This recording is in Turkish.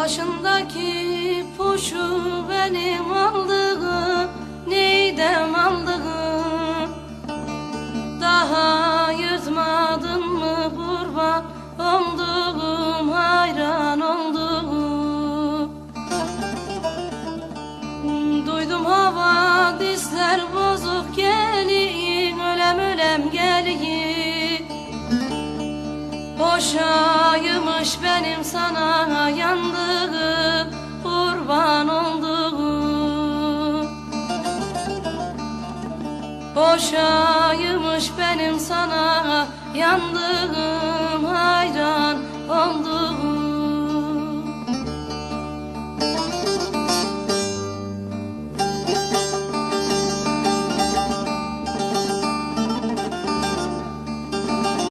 Başındaki puşu benim aldığım, neydem aldığım. Daha yırtmadın mı kurban olduğum, hayran olduğum. Duydum hava dizler bozuk gelin, ölem ölem gelin. Boşaymış benim sana yandığım, kurban olduğum. Boşaymış benim sana yandığım,